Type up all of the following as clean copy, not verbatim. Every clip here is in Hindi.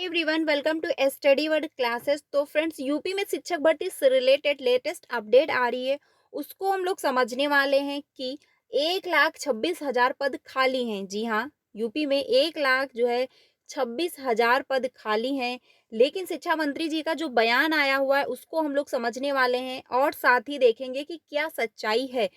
Everyone, welcome to study word classes. तो फ्रेंड्स, यूपी में शिक्षक भर्ती से रिलेटेड लेटेस्ट अपडेट आ रही है। उसको हम लोग समझने वाले हैं कि 1,26,000 पद खाली हैं। जी हाँ, यूपी में 1,00,000 जो है 26,000 पद खाली हैं। लेकिन शिक्षा मंत्री जी का जो बयान आया हुआ है उसको हम लोग समझने वाले हैं और साथ ही देखेंगे कि क्या सच्चाई है।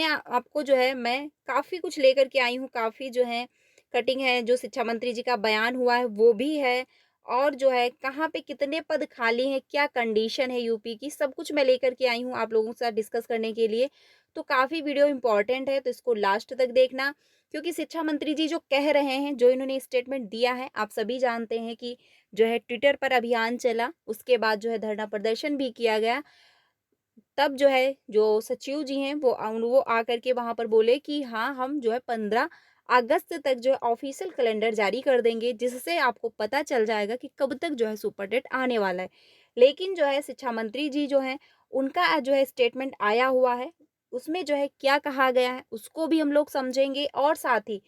आपको जो है मैं काफ़ी कुछ लेकर के आई हूँ, काफ़ी जो है कटिंग है, जो शिक्षा मंत्री जी का बयान हुआ है वो भी है और जो है कहाँ पे कितने पद खाली हैं, क्या कंडीशन है यूपी की, सब कुछ मैं लेकर के आई हूँ आप लोगों के साथ डिस्कस करने के लिए। तो काफ़ी वीडियो इम्पोर्टेंट है, तो इसको लास्ट तक देखना, क्योंकि शिक्षा मंत्री जी जो कह रहे हैं, जो इन्होंने स्टेटमेंट दिया है, आप सभी जानते हैं कि जो है ट्विटर पर अभियान चला, उसके बाद जो है धरना प्रदर्शन भी किया गया। तब जो है जो सचिव जी हैं वो आकर के वहाँ पर बोले कि हाँ, हम जो है 15 अगस्त तक जो है ऑफिशियल कैलेंडर जारी कर देंगे, जिससे आपको पता चल जाएगा कि कब तक जो है सुपर डेट आने वाला है। लेकिन जो है शिक्षा मंत्री जी जो हैं, उनका जो है स्टेटमेंट आया हुआ है, उसमें जो है क्या कहा गया है उसको भी हम लोग समझेंगे और साथ ही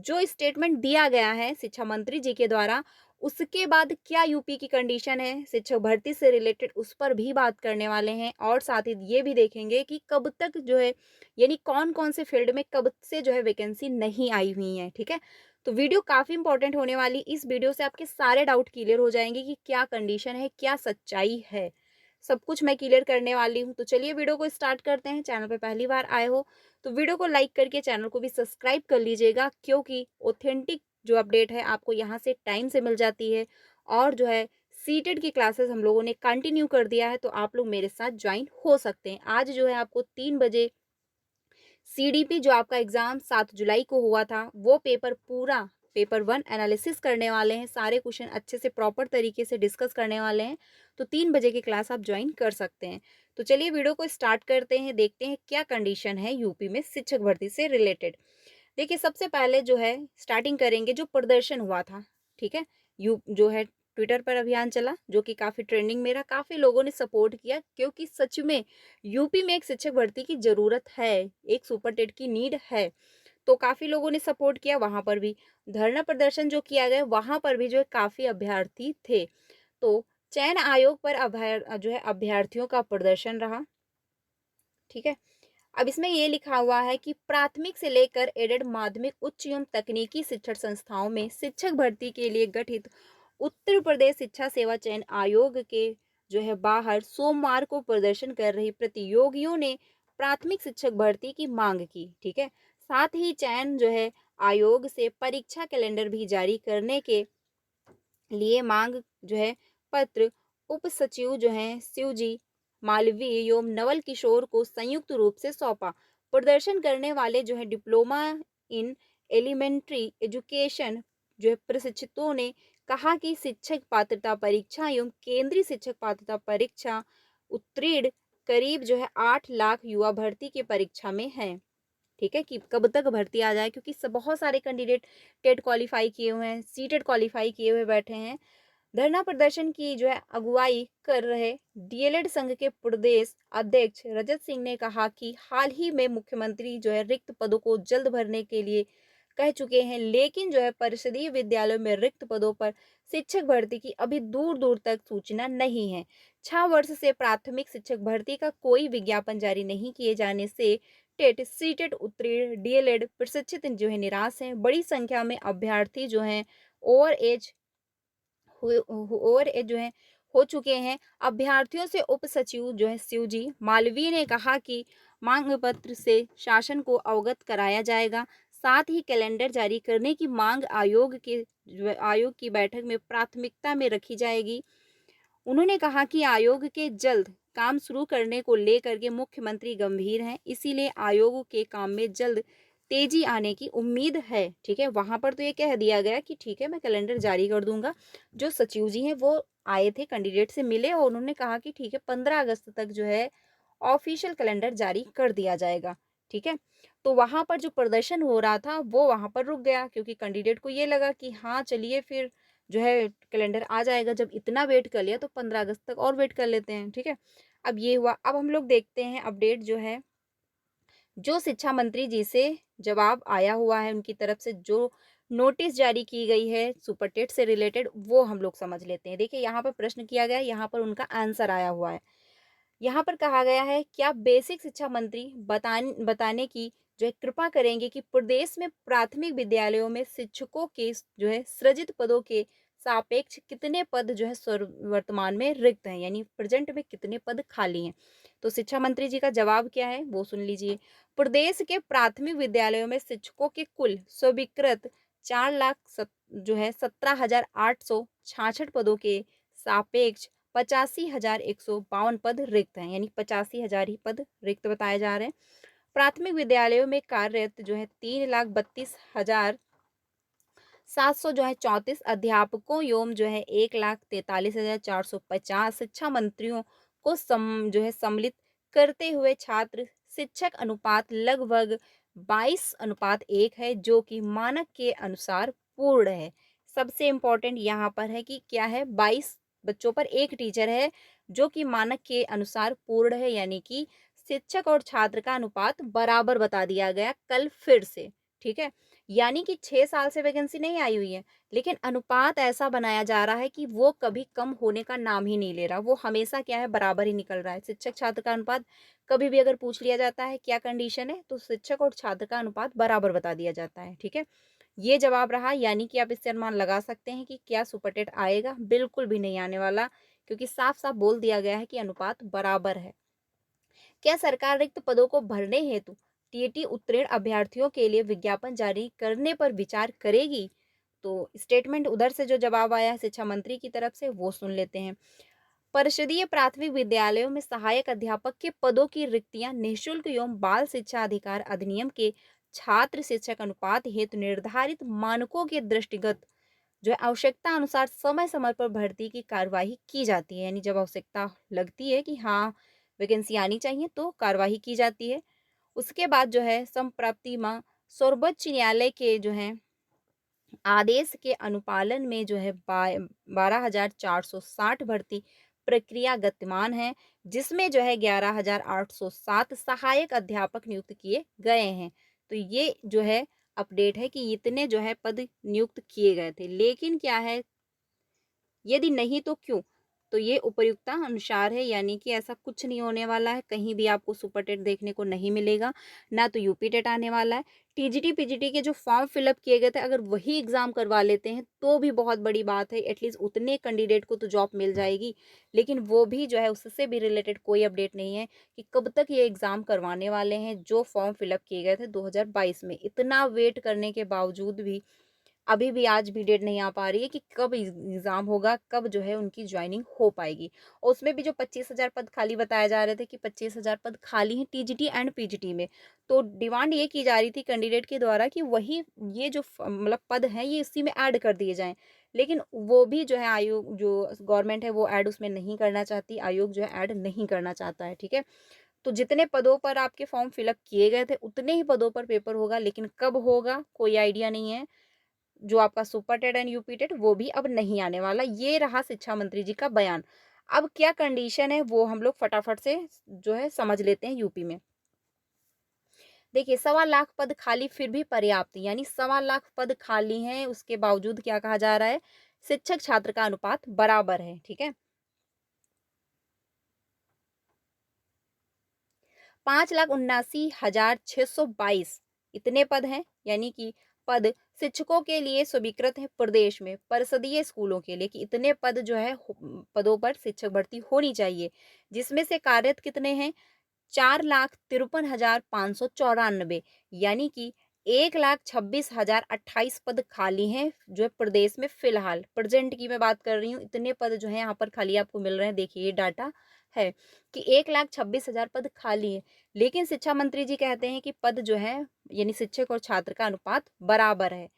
जो स्टेटमेंट दिया गया है शिक्षा मंत्री जी के द्वारा, उसके बाद क्या यूपी की कंडीशन है शिक्षक भर्ती से रिलेटेड, उस पर भी बात करने वाले हैं और साथ ही ये भी देखेंगे कि कब तक जो है यानी कौन-कौन से फील्ड में कब से जो है वैकेंसी नहीं आई हुई है, ठीक है? तो वीडियो काफ़ी इंपॉर्टेंट होने वाली, इस वीडियो से आपके सारे डाउट क्लियर हो जाएँगे कि क्या कंडीशन है, क्या सच्चाई है। सब कुछ मैं क्लियर करने वाली हूँ। तो चलिए वीडियो को स्टार्ट करते हैं। चैनल पे पहली बार आए हो तो वीडियो को लाइक करके चैनल को भी सब्सक्राइब कर लीजिएगा, क्योंकि ऑथेंटिक जो अपडेट है आपको यहाँ से टाइम से मिल जाती है और जो है सीटेट की क्लासेस हम लोगों ने कंटिन्यू कर दिया है, तो आप लोग मेरे साथ ज्वाइन हो सकते हैं। आज जो है आपको 3 बजे सीडीपी जो आपका एग्जाम 7 जुलाई को हुआ था, वो पेपर 1 एनालिसिस करने वाले हैं, सारे क्वेश्चन अच्छे से प्रॉपर तरीके से डिस्कस करने वाले हैं। तो 3 बजे की क्लास आप ज्वाइन कर सकते हैं। तो चलिए वीडियो को स्टार्ट करते हैं, देखते हैं क्या कंडीशन है यूपी में शिक्षक भर्ती से रिलेटेड। देखिए, सबसे पहले जो है स्टार्टिंग करेंगे जो प्रदर्शन हुआ था, ठीक है? यू जो है ट्विटर पर अभियान चला, जो कि काफ़ी ट्रेंडिंग में रहा, काफ़ी लोगों ने सपोर्ट किया, क्योंकि सच में यूपी में एक शिक्षक भर्ती की ज़रूरत है, एक सुपर टेट की नीड है। तो काफ़ी लोगों ने सपोर्ट किया वहाँ पर भी। धरना प्रदर्शन जो किया गया, वहाँ पर भी जो है काफ़ी अभ्यर्थी थे। तो चयन आयोग पर जो है अभ्यर्थियों का प्रदर्शन रहा, ठीक है? अब इसमें ये लिखा हुआ है कि प्राथमिक से लेकर एडेड माध्यमिक उच्च एवं तकनीकी शिक्षण संस्थाओं में शिक्षक भर्ती के लिए गठित उत्तर प्रदेश शिक्षा सेवा चयन आयोग के जो है बाहर सोमवार को प्रदर्शन कर रही प्रतियोगियों ने प्राथमिक शिक्षक भर्ती की मांग की, ठीक है? साथ ही चयन जो है आयोग से परीक्षा कैलेंडर भी जारी करने के लिए मांग जो है पत्र उप सचिव जो हैं शिवजी मालवीय एवं नवल किशोर को संयुक्त रूप से सौंपा। प्रदर्शन करने वाले जो है डिप्लोमा इन एलिमेंट्री एजुकेशन जो है प्रशिक्षितों ने कहा कि शिक्षक पात्रता परीक्षा एवं केंद्रीय शिक्षक पात्रता परीक्षा उत्तीर्ण करीब जो है 8 लाख युवा भर्ती की परीक्षा में हैं, ठीक है? कि कब तक भर्ती आ जाए, क्योंकि बहुत सारे कैंडिडेट टेट क्वालिफाई किए हुए हैं, सीटेट क्वालिफाई किए हुए बैठे हैं। धरना प्रदर्शन की जो है अगुवाई कर रहे डीएलएड संघ के प्रदेश अध्यक्ष रजत सिंह ने कहा कि हाल ही में मुख्यमंत्री जो है रिक्त पदों को जल्द भरने के लिए कह चुके हैं, लेकिन जो है परिषदीय विद्यालयों में रिक्त पदों पर शिक्षक भर्ती की अभी दूर दूर तक सूचना नहीं है। 6 वर्ष से प्राथमिक शिक्षक भर्ती का कोई विज्ञापन जारी नहीं किए जाने से टेट सीटेट उत्तीर्ण डीएलएड प्रशिक्षित जो है निराश हैं। बड़ी संख्या में अभ्यर्थी जो हैं ओवर एज ओवर एज जो है हो चुके हैं। अभ्यर्थियों से उप सचिव जो है शिवजी मालवीय ने कहा कि मांग पत्र से शासन को अवगत कराया जाएगा, साथ ही कैलेंडर जारी करने की मांग आयोग की बैठक में प्राथमिकता में रखी जाएगी। उन्होंने कहा कि आयोग के जल्द काम शुरू करने को लेकर के मुख्यमंत्री गंभीर हैं, इसीलिए आयोग के काम में जल्द तेजी आने की उम्मीद है, ठीक है? वहां पर तो ये कह दिया गया कि ठीक है, मैं कैलेंडर जारी कर दूंगा। जो सचिव जी हैं वो आए थे, कैंडिडेट से मिले और उन्होंने कहा कि ठीक है, 15 अगस्त तक जो है ऑफिशियल कैलेंडर जारी कर दिया जाएगा, ठीक है? तो वहां पर जो प्रदर्शन हो रहा था वो वहां पर रुक गया, क्योंकि कैंडिडेट को ये लगा कि हाँ चलिए फिर जो है कैलेंडर आ जाएगा, जब इतना वेट कर लिया तो 15 अगस्त तक और वेट कर लेते हैं, ठीक है? अब ये हुआ। अब हम लोग देखते हैं अपडेट जो है, जो शिक्षा मंत्री जी से जवाब आया हुआ है उनकी तरफ से, जो नोटिस जारी की गई है सुपर टेट से रिलेटेड, वो हम लोग समझ लेते हैं। देखिए यहाँ पर प्रश्न किया गया है, यहाँ पर उनका आंसर आया हुआ है। यहाँ पर कहा गया है क्या बेसिक शिक्षा मंत्री बताने की जो है कृपा करेंगे कि प्रदेश में प्राथमिक विद्यालयों में शिक्षकों के जो है सृजित पदों के सापेक्ष कितने पद जो है वर्तमान में रिक्त हैं, यानी प्रेजेंट में कितने पद खाली हैं। तो शिक्षा मंत्री जी का जवाब क्या है वो सुन लीजिए। प्रदेश के प्राथमिक विद्यालयों में शिक्षकों के कुल स्वीकृत 4,17,866 पदों के सापेक्ष 85,152 पद रिक्त हैं, यानी 85,000 ही पद रिक्त बताए जा रहे हैं। प्राथमिक विद्यालयों में कार्यरत जो है 3,32,700 जो है 34 अध्यापकों एवं जो है 1,43,450 शिक्षा मंत्रियों को जो है सम्मिलित करते हुए छात्र शिक्षक अनुपात लगभग 22:1 है, जो कि मानक के अनुसार पूर्ण है। सबसे इम्पोर्टेंट यहाँ पर है कि क्या है, 22 बच्चों पर एक टीचर है, जो कि मानक के अनुसार पूर्ण है, यानी कि शिक्षक और छात्र का अनुपात बराबर बता दिया गया कल फिर से। ठीक है, यानी कि 6 साल से वैकेंसी नहीं आई हुई है, लेकिन अनुपात ऐसा बनाया जा रहा है कि वो कभी कम होने का नाम ही नहीं ले रहा, वो हमेशा क्या है बराबर ही निकल रहा है। शिक्षक छात्र का अनुपात कभी भी अगर पूछ लिया जाता है क्या कंडीशन है, तो शिक्षक और छात्र का अनुपात बराबर बता दिया जाता है। ठीक है, ये जवाब रहा, यानी कि आप इससे अनुमान लगा सकते हैं कि क्या सुपर टेट आएगा, बिल्कुल भी नहीं आने वाला, क्योंकि साफ साफ बोल दिया गया है कि अनुपात बराबर है। क्या सरकार रिक्त पदों को भरने हेतु टीईटी उत्तीर्ण अभ्यर्थियों के लिए विज्ञापन जारी करने पर विचार करेगी? तो स्टेटमेंट उधर से जो जवाब आया है शिक्षा मंत्री की तरफ से वो सुन लेते हैं। परिषदीय प्राथमिक विद्यालयों में सहायक अध्यापक के पदों की रिक्तियां निःशुल्क एवं बाल शिक्षा अधिकार अधिनियम के छात्र शिक्षक अनुपात हेतु निर्धारित मानकों के दृष्टिगत जो है आवश्यकता अनुसार समय समय पर भर्ती की कार्यवाही की जाती है, यानी जब आवश्यकता लगती है कि हाँ वैकेंसी आनी चाहिए तो कार्यवाही की जाती है। उसके बाद जो है संप्राप्ति माह सर्वोच्च न्यायालय के जो है आदेश के अनुपालन में जो है 12,460 भर्ती प्रक्रिया गतिमान है, जिसमें जो है 11,807 सहायक अध्यापक नियुक्त किए गए हैं। तो ये जो है अपडेट है कि इतने जो है पद नियुक्त किए गए थे, लेकिन क्या है यदि नहीं तो क्यों? तो ये उपयुक्तता अनुसार है, यानी कि ऐसा कुछ नहीं होने वाला है, कहीं भी आपको सुपर टेट देखने को नहीं मिलेगा, ना तो यूपी टेट आने वाला है। टीजीटी पीजीटी के जो फॉर्म फिलअप किए गए थे, अगर वही एग्जाम करवा लेते हैं तो भी बहुत बड़ी बात है, एटलीस्ट उतने कैंडिडेट को तो जॉब मिल जाएगी, लेकिन वो भी जो है उससे भी रिलेटेड कोई अपडेट नहीं है कि कब तक ये एग्जाम करवाने वाले हैं जो फॉर्म फिलअप किए गए थे 2022 में। इतना वेट करने के बावजूद भी अभी भी आज भी डेट नहीं आ पा रही है कि कब एग्ज़ाम होगा, कब जो है उनकी जॉइनिंग हो पाएगी। और उसमें भी जो 25,000 पद खाली बताए जा रहे थे कि 25,000 पद खाली हैं टीजीटी एंड पीजीटी में। तो डिमांड ये की जा रही थी कैंडिडेट के द्वारा कि वही ये जो मतलब पद हैं ये इसी में ऐड कर दिए जाएँ। लेकिन वो भी जो है आयोग जो गवर्नमेंट है वो ऐड उसमें नहीं करना चाहती, आयोग जो है ऐड नहीं करना चाहता है, ठीक है? तो जितने पदों पर आपके फॉर्म फिलअप किए गए थे उतने ही पदों पर पेपर होगा, लेकिन कब होगा कोई आइडिया नहीं है। जो आपका super TET and UP TET वो भी अब नहीं आने वाला। ये रहा शिक्षा मंत्री जी का बयान। अब क्या कंडीशन है वो हम लोग फटाफट से जो है समझ लेते हैं यूपी में। देखिए 1.25 लाख पद खाली फिर भी पर्याप्त, यानी 1.25 लाख पद खाली हैं, उसके बावजूद क्या कहा जा रहा है, शिक्षक छात्र का अनुपात बराबर है। ठीक है, 5,79,622 इतने पद हैं, यानी कि पद शिक्षकों के लिए स्वीकृत है प्रदेश में परिषदीय स्कूलों के लिए कि इतने पद जो है पदों पर शिक्षक भर्ती होनी चाहिए, जिसमें से कार्यरत कितने हैं 4,53,594, यानी कि 1,26,028 पद खाली हैं जो है प्रदेश में फिलहाल प्रेजेंट की मैं बात कर रही हूँ। इतने पद जो है यहाँ पर खाली आपको मिल रहे हैं, देखिए ये डाटा है कि 1,26,000 पद खाली है, लेकिन शिक्षा मंत्री जी कहते हैं कि पद जो है यानी शिक्षक और छात्र का अनुपात बराबर है।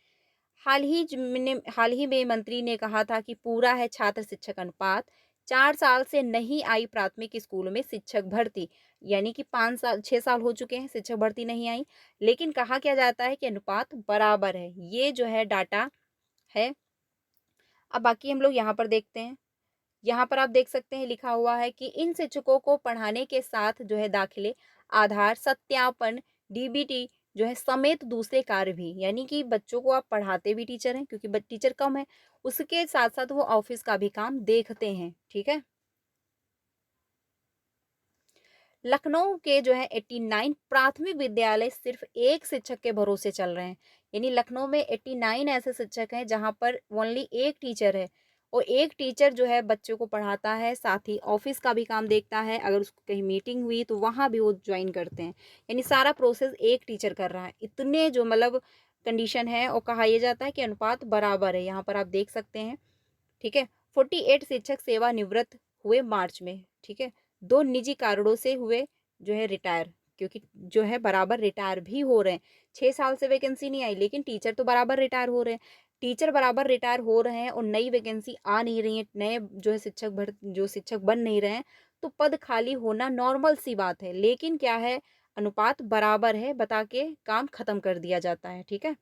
हाल ही में मंत्री ने कहा था कि पूरा है छात्र शिक्षक अनुपात। 4 साल से नहीं आई प्राथमिक स्कूलों में शिक्षक भर्ती, यानी कि 5 साल 6 साल हो चुके हैं शिक्षक भर्ती नहीं आई, लेकिन कहा क्या जाता है कि अनुपात बराबर है। ये जो है डाटा है। अब बाकी हम लोग यहाँ पर देखते हैं। यहाँ पर आप देख सकते हैं लिखा हुआ है कि इन शिक्षकों को पढ़ाने के साथ जो है दाखिले, आधार सत्यापन, डीबीटी जो है समेत दूसरे कार्य भी, यानी कि बच्चों को आप पढ़ाते भी टीचर हैं क्योंकि टीचर कम है, उसके साथ-साथ वो ऑफ़िस का भी काम देखते हैं, ठीक है? लखनऊ के जो है 89 प्राथमिक विद्यालय सिर्फ एक शिक्षक के भरोसे चल रहे हैं। यानी लखनऊ में 89 ऐसे शिक्षक हैं जहाँ पर ओनली एक टीचर है और एक टीचर जो है बच्चों को पढ़ाता है, साथ ही ऑफिस का भी काम देखता है। अगर उसको कहीं मीटिंग हुई तो वहाँ भी वो ज्वाइन करते हैं। यानी सारा प्रोसेस एक टीचर कर रहा है। इतने जो मतलब कंडीशन है और कहा यह जाता है कि अनुपात बराबर है। यहाँ पर आप देख सकते हैं, ठीक है। 48 शिक्षक सेवानिवृत्त हुए मार्च में, ठीक है। 2 निजी कारणों से हुए जो है रिटायर, क्योंकि जो है बराबर रिटायर भी हो रहे हैं। 6 साल से वैकेंसी नहीं आई, लेकिन टीचर तो बराबर रिटायर हो रहे हैं। टीचर बराबर रिटायर हो रहे हैं और नई वैकेंसी आ नहीं रही है, नए जो है शिक्षक बन नहीं रहे हैं, तो पद खाली होना नॉर्मल सी बात है। लेकिन क्या है, अनुपात बराबर है बता के काम खत्म कर दिया जाता है, ठीक है।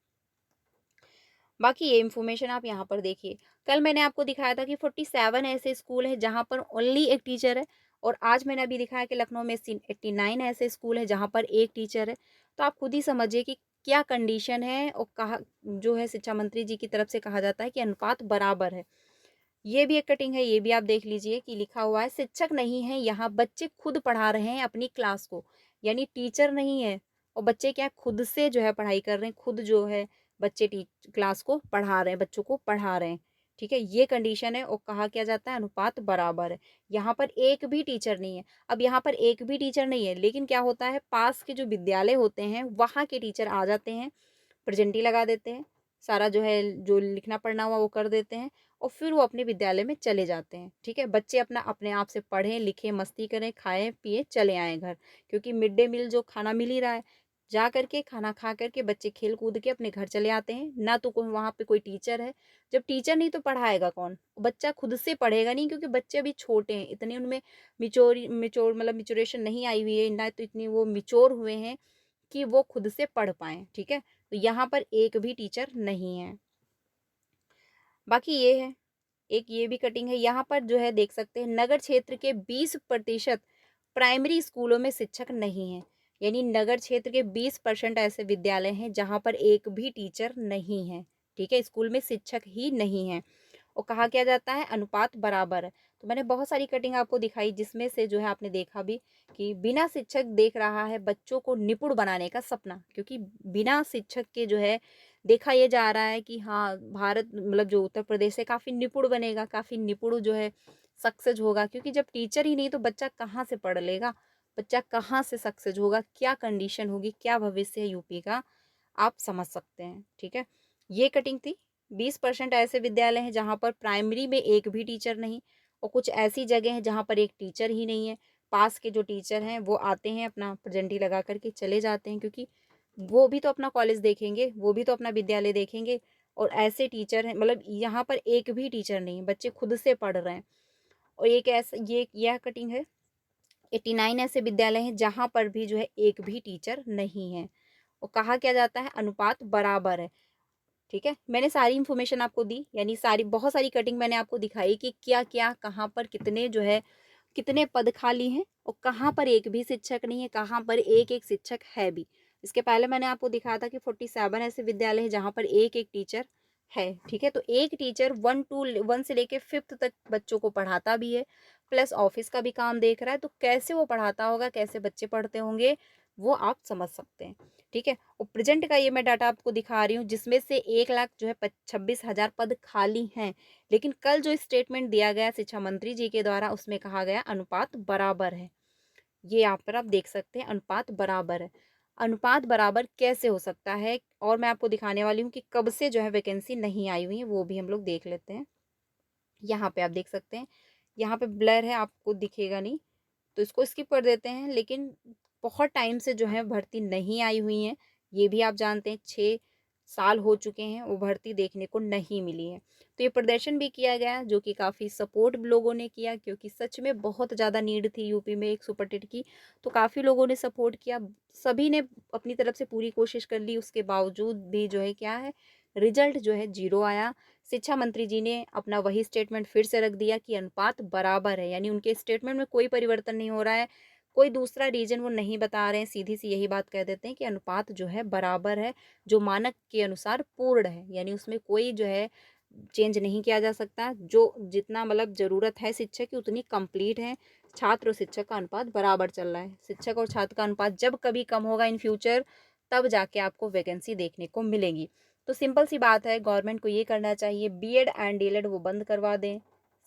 बाकी ये इन्फॉर्मेशन आप यहाँ पर देखिए। कल मैंने आपको दिखाया था कि 47 ऐसे स्कूल हैं जहाँ पर ओनली एक टीचर है, और आज मैंने अभी दिखाया कि लखनऊ में 89 ऐसे स्कूल हैं जहाँ पर एक टीचर है। तो आप खुद ही समझिए कि क्या कंडीशन है, और कहा जो है शिक्षा मंत्री जी की तरफ से कहा जाता है कि अनुपात बराबर है। ये भी एक कटिंग है, ये भी आप देख लीजिए कि लिखा हुआ है शिक्षक नहीं है यहाँ, बच्चे खुद पढ़ा रहे हैं अपनी क्लास को। यानी टीचर नहीं है और बच्चे क्या खुद से जो है पढ़ाई कर रहे हैं, खुद जो है बच्चे क्लास को पढ़ा रहे हैं, बच्चों को पढ़ा रहे हैं, ठीक है। ये कंडीशन है और कहा क्या जाता है अनुपात बराबर है। यहाँ पर एक भी टीचर नहीं है। अब यहाँ पर एक भी टीचर नहीं है, लेकिन क्या होता है, पास के जो विद्यालय होते हैं वहाँ के टीचर आ जाते हैं, प्रेजेंटी लगा देते हैं, सारा जो है जो लिखना पढ़ना हुआ वो कर देते हैं, और फिर वो अपने विद्यालय में चले जाते हैं, ठीक है। बच्चे अपना अपने आप से पढ़ें लिखें मस्ती करें खाएं पिए चले आएँ घर, क्योंकि मिड डे मील जो खाना मिल ही रहा है, जा करके खाना खा करके बच्चे खेल कूद के अपने घर चले आते हैं। ना तो कोई वहाँ पे कोई टीचर है, जब टीचर नहीं तो पढ़ाएगा कौन, बच्चा खुद से पढ़ेगा नहीं, क्योंकि बच्चे अभी छोटे हैं, इतने उनमें मिचोर मतलब मिचोरेशन नहीं आई हुई है ना, तो इतनी वो मिचोर हुए हैं कि वो खुद से पढ़ पाएँ, ठीक है। तो यहाँ पर एक भी टीचर नहीं है। बाकी ये है, एक ये भी कटिंग है, यहाँ पर जो है देख सकते हैं नगर क्षेत्र के 20% प्राइमरी स्कूलों में शिक्षक नहीं है। यानी नगर क्षेत्र के 20% ऐसे विद्यालय हैं जहाँ पर एक भी टीचर नहीं है, ठीक है, स्कूल में शिक्षक ही नहीं है। और कहा क्या जाता है अनुपात बराबर है। तो मैंने बहुत सारी कटिंग आपको दिखाई, जिसमें से जो है आपने देखा भी कि बिना शिक्षक देख रहा है बच्चों को निपुण बनाने का सपना, क्योंकि बिना शिक्षक के जो है देखा ये जा रहा है कि हाँ भारत मतलब जो उत्तर प्रदेश है काफ़ी निपुण बनेगा, काफ़ी निपुण जो है सक्सेस होगा, क्योंकि जब टीचर ही नहीं तो बच्चा कहाँ से पढ़ लेगा, बच्चा कहाँ से सक्सेस होगा, क्या कंडीशन होगी, क्या भविष्य है यूपी का, आप समझ सकते हैं, ठीक है। ये कटिंग थी। 20% ऐसे विद्यालय हैं जहाँ पर प्राइमरी में एक भी टीचर नहीं, और कुछ ऐसी जगह हैं जहाँ पर एक टीचर ही नहीं है। पास के जो टीचर हैं वो आते हैं अपना प्रेजेंटी लगा करके चले जाते हैं, क्योंकि वो भी तो अपना कॉलेज देखेंगे, वो भी तो अपना विद्यालय देखेंगे। और ऐसे टीचर हैं, मतलब यहाँ पर एक भी टीचर नहीं है, बच्चे खुद से पढ़ रहे हैं। और एक ऐसा ये यह कटिंग है, 89 ऐसे विद्यालय हैं जहाँ पर भी जो है एक भी टीचर नहीं है, और कहा क्या जाता है अनुपात बराबर है, ठीक है। मैंने सारी इन्फॉर्मेशन आपको दी, यानी सारी बहुत सारी कटिंग मैंने आपको दिखाई कि क्या क्या कहाँ पर कितने जो है कितने पद खाली हैं, और कहाँ पर एक भी शिक्षक नहीं है, कहाँ पर एक एक शिक्षक है भी। इसके पहले मैंने आपको दिखाया था कि 47 ऐसे विद्यालय हैं जहाँ पर एक एक टीचर है, ठीक है। तो एक टीचर 1 से लेके 5th तक बच्चों को पढ़ाता भी है, प्लस ऑफिस का भी काम देख रहा है, तो कैसे वो पढ़ाता होगा, कैसे बच्चे पढ़ते होंगे, वो आप समझ सकते हैं, ठीक है। और प्रेजेंट का ये मैं डाटा आपको दिखा रही हूँ, जिसमें से 1 लाख जो है 26,000 पद खाली हैं। लेकिन कल जो स्टेटमेंट दिया गया शिक्षा मंत्री जी के द्वारा, उसमें कहा गया अनुपात बराबर है। ये यहाँ पर आप देख सकते हैं अनुपात बराबर है। अनुपात बराबर कैसे हो सकता है, और मैं आपको दिखाने वाली हूँ कि कब से जो है वैकेंसी नहीं आई हुई है, वो भी हम लोग देख लेते हैं। यहाँ पे आप देख सकते हैं, यहाँ पे ब्लर है आपको दिखेगा नहीं, तो इसको स्किप कर देते हैं। लेकिन बहुत टाइम से जो है भर्ती नहीं आई हुई है, ये भी आप जानते हैं, 6 साल हो चुके हैं वो भर्ती देखने को नहीं मिली है। तो ये प्रदर्शन भी किया गया, जो कि काफ़ी सपोर्ट लोगों ने किया, क्योंकि सच में बहुत ज़्यादा नीड थी यूपी में एक सुपर टेट की। तो काफ़ी लोगों ने सपोर्ट किया, सभी ने अपनी तरफ से पूरी कोशिश कर ली, उसके बावजूद भी जो है क्या है, रिजल्ट जो है 0 आया। शिक्षा मंत्री जी ने अपना वही स्टेटमेंट फिर से रख दिया कि अनुपात बराबर है, यानी उनके स्टेटमेंट में कोई परिवर्तन नहीं हो रहा है, कोई दूसरा रीज़न वो नहीं बता रहे हैं, सीधी-सी यही बात कह देते हैं कि अनुपात जो है बराबर है, जो मानक के अनुसार पूर्ण है। यानी उसमें कोई जो है चेंज नहीं किया जा सकता। जो जितना मतलब ज़रूरत है शिक्षक की उतनी कंप्लीट है। छात्र और शिक्षक का अनुपात बराबर चल रहा है। शिक्षक और छात्र का अनुपात जब कभी कम होगा इन फ्यूचर, तब जाके आपको वैकेंसी देखने को मिलेगी। तो सिंपल सी बात है, गवर्नमेंट को ये करना चाहिए, बीएड एंड डीएलएड वो बंद करवा दें।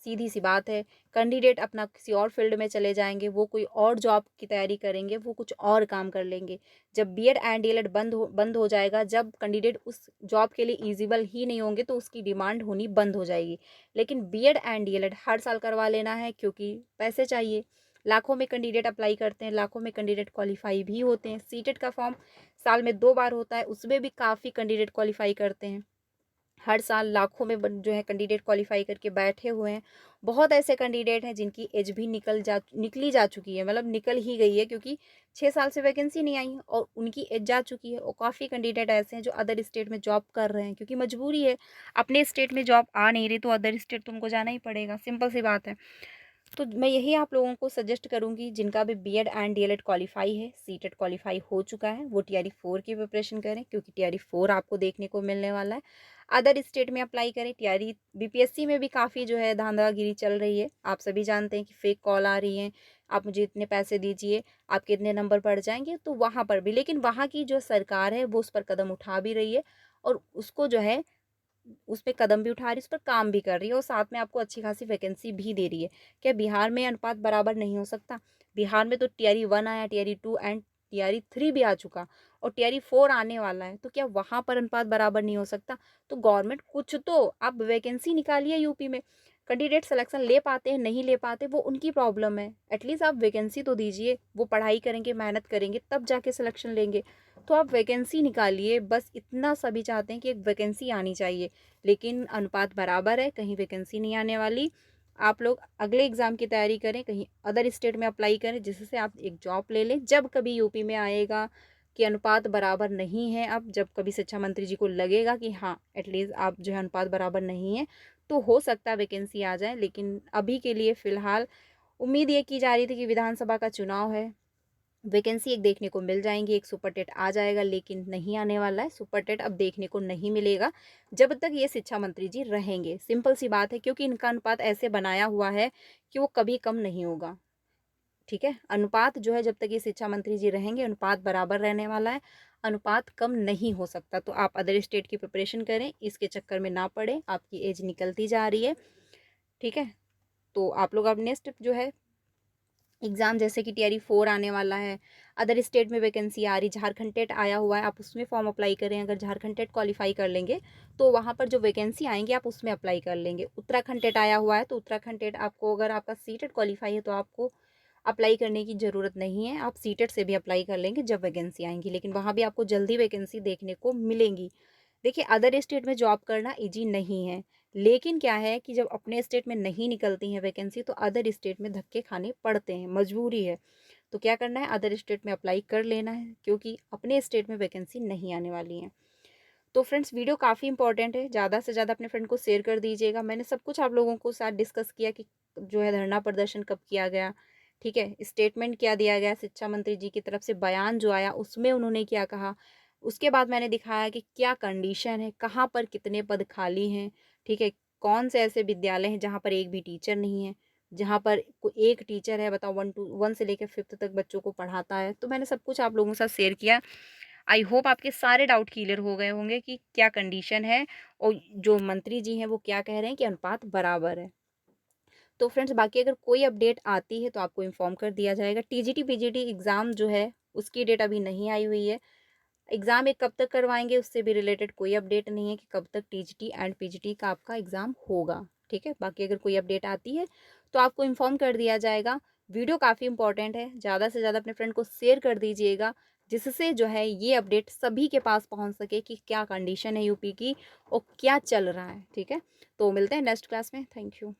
सीधी सी बात है, कैंडिडेट अपना किसी और फील्ड में चले जाएंगे, वो कोई और जॉब की तैयारी करेंगे, वो कुछ और काम कर लेंगे। जब बीएड एंड डीएलएड बंद हो जाएगा, जब कैंडिडेट उस जॉब के लिए एलिजिबल ही नहीं होंगे, तो उसकी डिमांड होनी बंद हो जाएगी। लेकिन बीएड एंड डीएलएड हर साल करवा लेना है, क्योंकि पैसे चाहिए। लाखों में कैंडिडेट अप्लाई करते हैं, लाखों में कैंडिडेट क्वालिफाई भी होते हैं। सीटेट का फॉर्म साल में 2 बार होता है, उसमें भी काफ़ी कैंडिडेट क्वालिफाई करते हैं। हर साल लाखों में जो है कैंडिडेट क्वालिफाई करके बैठे हुए हैं। बहुत ऐसे कैंडिडेट हैं जिनकी एज भी निकली जा चुकी है, मतलब निकल ही गई है, क्योंकि 6 साल से वैकेंसी नहीं आई और उनकी एज जा चुकी है। और काफ़ी कैंडिडेट ऐसे हैं जो अदर स्टेट में जॉब कर रहे हैं, क्योंकि मजबूरी है। अपने स्टेट में जॉब आ नहीं रही तो अदर स्टेट तुमको जाना ही पड़ेगा, सिंपल सी बात है। तो मैं यही आप लोगों को सजेस्ट करूंगी, जिनका भी बीएड एंड डीएलएड क्वालिफाई है, सीटेट क्वालिफाई हो चुका है, वो टीआरई 4 की प्रिपरेशन करें, क्योंकि टीआरई 4 आपको देखने को मिलने वाला है। अदर स्टेट में अप्लाई करें। टीआरई बीपीएससी में भी काफ़ी जो है धांधलागिरी चल रही है। आप सभी जानते हैं कि फेक कॉल आ रही हैं, आप मुझे इतने पैसे दीजिए, आपके इतने नंबर पड़ जाएंगे, तो वहाँ पर भी, लेकिन वहाँ की जो सरकार है वो उस पर कदम उठा भी रही है, और उसको जो है उस पे कदम भी उठा रही है, उस पर काम भी कर रही है, और साथ में आपको अच्छी खासी वैकेंसी भी दे रही है। क्या बिहार में अनुपात बराबर नहीं हो सकता? बिहार में तो टीआरई 1 आया, टीआरई 2 एंड टीआरई 3 भी आ चुका, और टीआरई 4 आने वाला है, तो क्या वहाँ पर अनुपात बराबर नहीं हो सकता? तो गवर्नमेंट कुछ तो आप वैकेंसी निकालिए यूपी में। कैंडिडेट सिलेक्शन ले पाते हैं नहीं ले पाते, वो उनकी प्रॉब्लम है। एटलीस्ट आप वैकेंसी तो दीजिए, वो पढ़ाई करेंगे, मेहनत करेंगे, तब जाके सिलेक्शन लेंगे। तो आप वैकेंसी निकालिए, बस इतना सभी चाहते हैं कि एक वैकेंसी आनी चाहिए। लेकिन अनुपात बराबर है, कहीं वैकेंसी नहीं आने वाली। आप लोग अगले एग्ज़ाम की तैयारी करें, कहीं अदर स्टेट में अप्लाई करें, जिससे आप एक जॉब ले लें। जब कभी यूपी में आएगा कि अनुपात बराबर नहीं है, अब जब कभी शिक्षा मंत्री जी को लगेगा कि हाँ एटलीस्ट आप जो है अनुपात बराबर नहीं है, तो हो सकता है वैकेंसी आ जाए। लेकिन अभी के लिए फ़िलहाल उम्मीद ये की जा रही थी कि विधानसभा का चुनाव है, वैकेंसी एक देखने को मिल जाएंगी, एक सुपर टेट आ जाएगा, लेकिन नहीं आने वाला है। सुपर टेट अब देखने को नहीं मिलेगा जब तक ये शिक्षा मंत्री जी रहेंगे। सिंपल सी बात है, क्योंकि इनका अनुपात ऐसे बनाया हुआ है कि वो कभी कम नहीं होगा। ठीक है, अनुपात जो है जब तक ये शिक्षा मंत्री जी रहेंगे, अनुपात बराबर रहने वाला है, अनुपात कम नहीं हो सकता। तो आप अदर स्टेट की प्रिपरेशन करें, इसके चक्कर में ना पड़े, आपकी एज निकलती जा रही है। ठीक है, तो आप लोग अब नेक्स्ट जो है एग्ज़ाम, जैसे कि टीआरई 4 आने वाला है, अदर स्टेट में वैकेंसी आ रही, झारखंड टेट आया हुआ है, आप उसमें फॉर्म अप्लाई करें। अगर झारखंड टेट क्वालिफाई कर लेंगे तो वहाँ पर जो वैकेंसी आएंगे आप उसमें अप्लाई कर लेंगे। उत्तराखंड टेट आया हुआ है, तो उत्तराखंड टेट आपको, अगर आपका सीटेट क्वालिफाई है तो आपको अप्लाई करने की ज़रूरत नहीं है, आप सीटेट से भी अप्लाई कर लेंगे जब वैकेंसी आएंगी, लेकिन वहाँ भी आपको जल्दी वैकेंसी देखने को मिलेंगी। देखिए, अदर स्टेट में जॉब करना ईजी नहीं है, लेकिन क्या है कि जब अपने स्टेट में नहीं निकलती हैं वैकेंसी, तो अदर स्टेट में धक्के खाने पड़ते हैं, मजबूरी है। तो क्या करना है, अदर स्टेट में अप्लाई कर लेना है, क्योंकि अपने स्टेट में वैकेंसी नहीं आने वाली है। तो फ्रेंड्स, वीडियो काफ़ी इंपॉर्टेंट है, ज़्यादा से ज़्यादा अपने फ्रेंड को शेयर कर दीजिएगा। मैंने सब कुछ आप लोगों को साथ डिस्कस किया कि जो है धरना प्रदर्शन कब किया गया, ठीक है, स्टेटमेंट क्या दिया गया, शिक्षा मंत्री जी की तरफ से बयान जो आया उसमें उन्होंने क्या कहा। उसके बाद मैंने दिखाया कि क्या कंडीशन है, कहाँ पर कितने पद खाली हैं, ठीक है, कौन से ऐसे विद्यालय हैं जहाँ पर एक भी टीचर नहीं है, जहाँ पर एक टीचर है, बताओ 1 से लेकर 5th तक बच्चों को पढ़ाता है। तो मैंने सब कुछ आप लोगों के साथ शेयर किया। आई होप आपके सारे डाउट क्लियर हो गए होंगे कि क्या कंडीशन है, और जो मंत्री जी हैं वो क्या कह रहे हैं कि अनुपात बराबर है। तो फ्रेंड्स, बाकी अगर कोई अपडेट आती है तो आपको इन्फॉर्म कर दिया जाएगा। टीजीटी पीजीटी एग्ज़ाम जो है उसकी डेट अभी नहीं आई हुई है। एग्ज़ाम एक कब तक करवाएंगे उससे भी रिलेटेड कोई अपडेट नहीं है कि कब तक टीजीटी एंड पीजीटी का आपका एग्ज़ाम होगा। ठीक है, बाकी अगर कोई अपडेट आती है तो आपको इन्फॉर्म कर दिया जाएगा। वीडियो काफ़ी इंपॉर्टेंट है, ज़्यादा से ज़्यादा अपने फ्रेंड को शेयर कर दीजिएगा, जिससे जो है ये अपडेट सभी के पास पहुंच सके कि क्या कंडीशन है यूपी की और क्या चल रहा है। ठीक है, तो मिलते हैं नेक्स्ट क्लास में। Thank you.